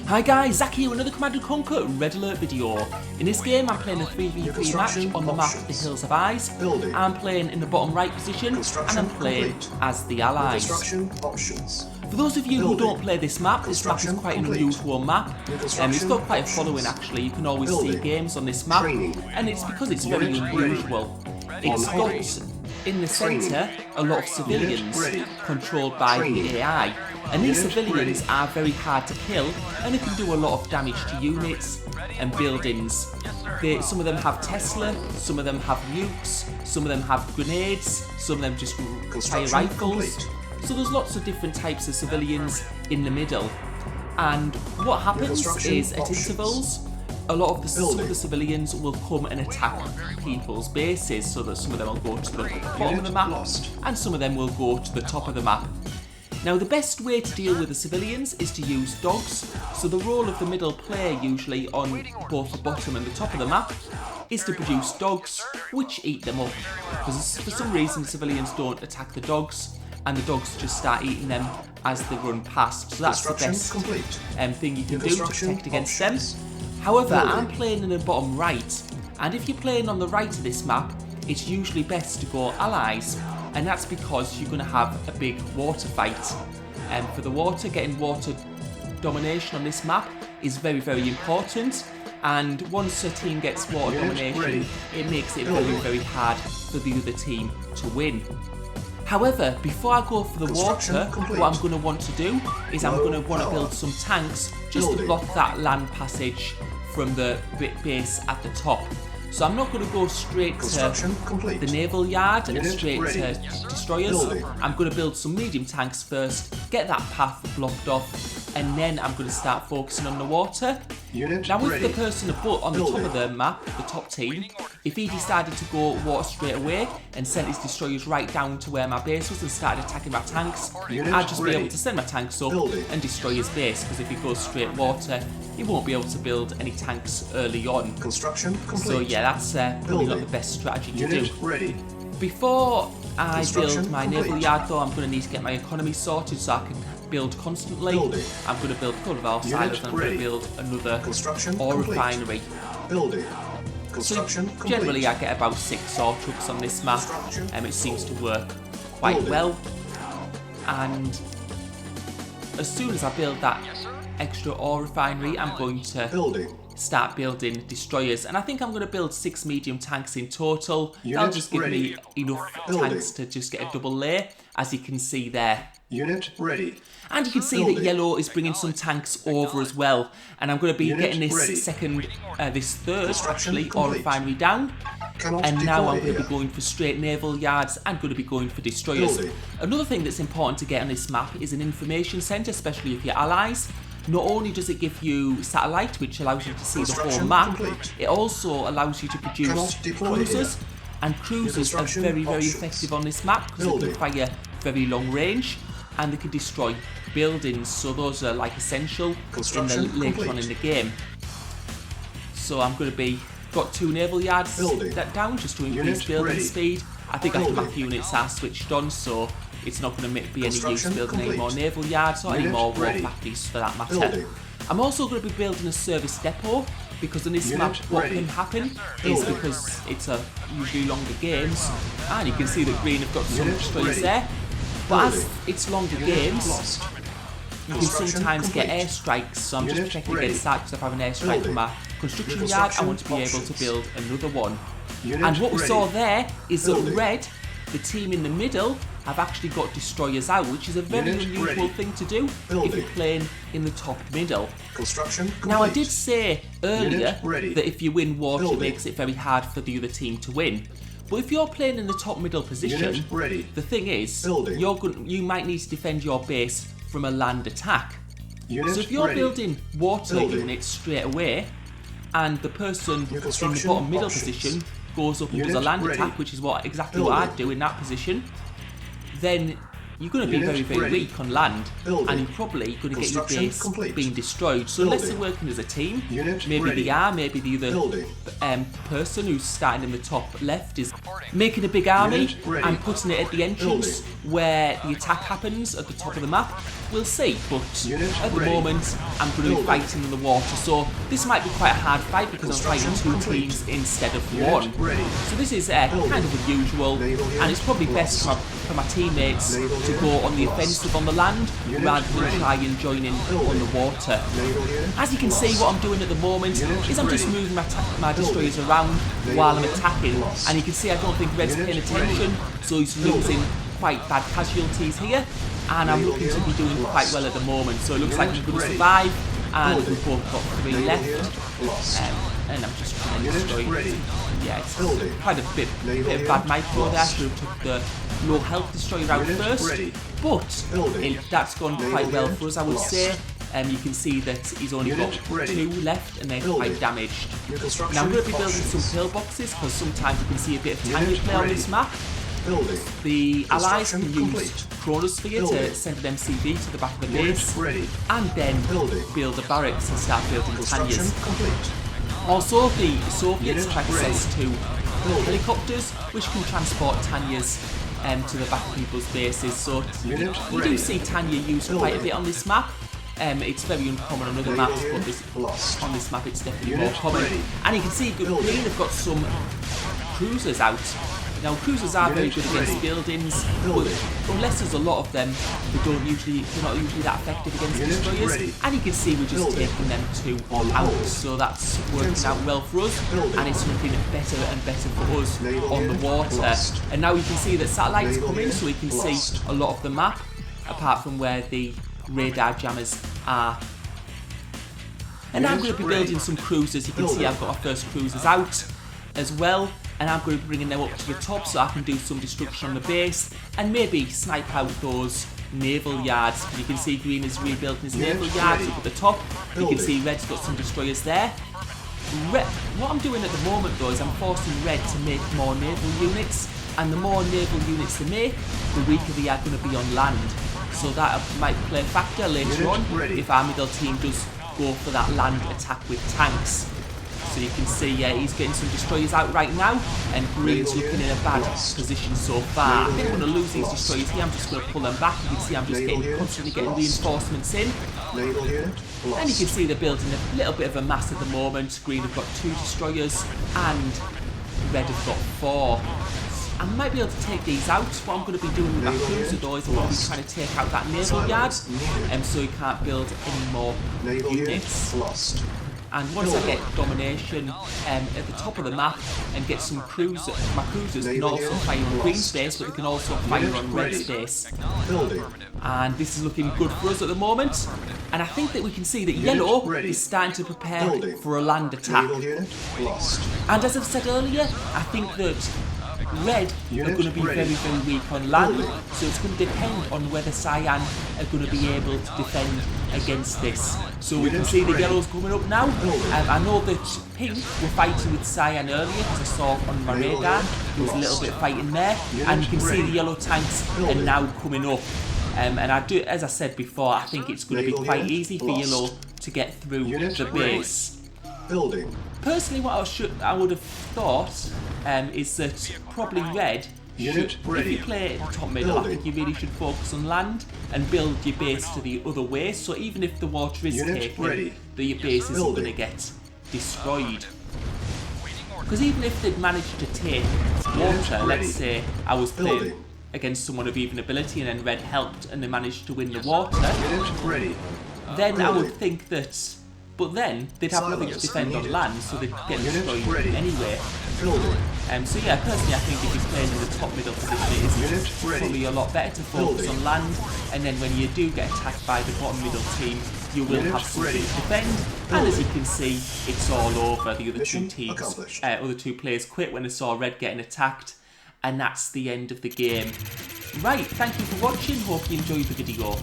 Hi guys, Zach here with another Command & Conquer Red Alert video. In this game I'm playing a 3v3 match on the map The Hills of Eyes. I'm playing in the bottom right position and I'm playing as the Allies. For those of you who don't play this map is quite an unusual map. It's got quite a following actually. You can always see games on this map and it's because it's very unusual. It's got in the centre a lot of civilians controlled by the AI. And these civilians are very hard to kill and they can do a lot of damage to units and buildings. Some of them have Tesla, some of them have nukes, some of them have grenades, some of them just fire rifles. So there's lots of different types of civilians in the middle. And what happens is at intervals, some of the civilians will come and attack people's bases, so that some of them will go to the bottom of the map and some of them will go to the top of the map. Now the best way to deal with the civilians is to use dogs, so the role of the middle player usually on both the bottom and the top of the map is to produce dogs which eat them up, because for some reason civilians don't attack the dogs and the dogs just start eating them as they run past, so that's the best thing you can do to protect against them. However, I'm playing in the bottom right, and if you're playing on the right of this map, it's usually best to go Allies, and that's because you're going to have a big water fight. And for the water, getting water domination on this map is very, very important, and once a team gets water domination, it makes it very, very hard for the other team to win. However, before I go for the water, what I'm going to want to do is I'm going to want to build some tanks just to block that land passage from the base at the top. So I'm not going to go straight to the naval yard and straight to destroyers. I'm going to build some medium tanks first, get that path blocked off, and then I'm going to start focusing on the water. Now with the person on the top of the map, the top team, if he decided to go water straight away and sent his destroyers right down to where my base was and started attacking my tanks, I'd just be able to send my tanks up and destroy his base, because if he goes straight water, he won't be able to build any tanks early on. So yeah, that's probably not the best strategy to do. Before I build my naval yard though, I'm going to need to get my economy sorted so I can build constantly. I'm going to build a couple of our silos and I'm going to build another ore refinery. So generally I get about 6 ore trucks on this map and it seems to work quite well. And as soon as I build that extra ore refinery, I'm going to start building destroyers, and I think I'm going to build 6 medium tanks in total. That'll just give me enough tanks to just get a double layer, as you can see there. And you can see that yellow is bringing some tanks over as well, and I'm going to be getting this third actually ore refinery down. And now I'm going to be going for straight naval yards. I'm going to be going for destroyers. Another thing that's important to get on this map is an information centre, especially if you're allies. Not only does it give you satellite, which allows you to see the whole map, it also allows you to produce cruisers. And cruisers are very, very effective on this map because they can fire very long range and they can destroy buildings. So those are like essential later on in the game. So I'm going to be got 2 naval yards down just to increase building speed. I think after my units are switched on, so it's not going to be any use building any more naval yards or any more war factories for that matter. I'm also going to be building a service depot, because on this map what can happen is, because it's usually longer games, and you can see that green have got some destroyers there, but as it's longer games you can sometimes get airstrikes, so I'm just checking against that because if I have an airstrike from my construction yard I want to be able to build another one. And what we saw there is that red, the team in the middle, have actually got destroyers out, which is a very unusual thing to do if you're playing in the top middle. Now I did say earlier that if you win water it makes it very hard for the other team to win. But if you're playing in the top middle position, the thing is, you might need to defend your base from a land attack. So if you're building water units straight away, and the person in the bottom middle position goes up and does a land attack, which is exactly what I'd do in that position, then you're going to be very, very weak on land, and you're probably going to get your base being destroyed. So unless they're working as a team, maybe they are, maybe the other person who's starting in the top left is making a big army and putting it at the entrance where the attack happens at the top of the map. We'll see, but at the moment I'm going to be fighting in the water, so this might be quite a hard fight because I'm fighting 2 teams instead of 1. So this is kind of unusual, and it's probably best for my teammates to go on the offensive on the land rather than try and join in on the water. As you can see, what I'm doing at the moment is I'm just moving my destroyers around while I'm attacking, and you can see I don't think Red's paying attention, so he's losing quite bad casualties here, and I'm looking to be doing quite well at the moment, so it looks like I'm going to survive, and we've both got 3 left, and I'm just trying to destroy it. Yeah, it's quite a bit of bad micro there, so we took the low health destroyer out first, but that's gone quite well for us, I would say. You can see that he's only got 2 left and they're quite damaged. Now I'm going to be building some pillboxes because sometimes you can see a bit of Tanya play on this map. The allies can use Chronosphere to send an MCV to the back of the base and then build a barracks and start building Tanyas. Also, the Soviets have access to helicopters which can transport Tanyas to the back of people's bases, so you do see Tanya used quite a bit on this map. It's very uncommon on other maps, but on this map it's definitely more common. And you can see Green have got some cruisers out. Now cruisers are very good against buildings, but unless there's a lot of them, they're not usually that effective against destroyers. And you can see we're just taking them 2 out, so that's working out well for us, and it's looking better and better for us on the water. And now you can see that satellites come in, so we can see a lot of the map, apart from where the radar jammers are. And I'm going to be building some cruisers. You can see I've got our first cruisers out as well, and I'm going to be bringing them up to the top so I can do some destruction on the base and maybe snipe out those naval yards. You can see Green is rebuilding his naval yards up at the top. You can see Red's got some destroyers there. What I'm doing at the moment though is I'm forcing Red to make more naval units, and the more naval units they make, the weaker they are going to be on land. So that might play a factor later on if our middle team does go for that land attack with tanks. So you can see he's getting some destroyers out right now, and Green's looking in a bad position so far. I think I'm going to lose these destroyers here. I'm just going to pull them back. You can see I'm just constantly getting reinforcements in. And you can see they're building a little bit of a mass at the moment. Green have got 2 destroyers and Red have got 4. I might be able to take these out. What I'm going to be doing with that cruiser though is I'm going to be trying to take out that naval yard, so you can't build any more units. And once I get domination at the top of the map and get some cruisers, my cruisers can also fire on Green's base, but they can also fire on Red's base. And this is looking good for us at the moment. And I think that we can see that Yellow is starting to prepare for a land attack. And as I've said earlier, I think that Red are going to be very, very weak on land, so it's going to depend on whether Cyan are going to be able to defend against this. So we can see the Yellow's coming up now. I know that Pink were fighting with Cyan earlier because I saw on my radar there was a little bit of fighting there, and you can see the Yellow tanks are now coming up. And as I said before, I think it's going to be quite easy for Yellow to get through the base. Personally, what I would have thought is that probably Red should, if you play top middle, I think you really should focus on land and build your base to the other way, so even if the water is taken, your base isn't going to get destroyed. Because even if they'd managed to take water, let's say I was playing against someone of even ability and then Red helped and they managed to win the water, then I would think that, but then they'd have nothing to defend on land, so they'd get destroyed anyway. So yeah, personally I think if you're playing in the top middle position, it's probably a lot better to focus on land, and then when you do get attacked by the bottom middle team, you will have something to defend. And as you can see, it's all over. The other 2 teams, other 2 players quit when they saw Red getting attacked, and that's the end of the game. Right, thank you for watching, hope you enjoyed the video.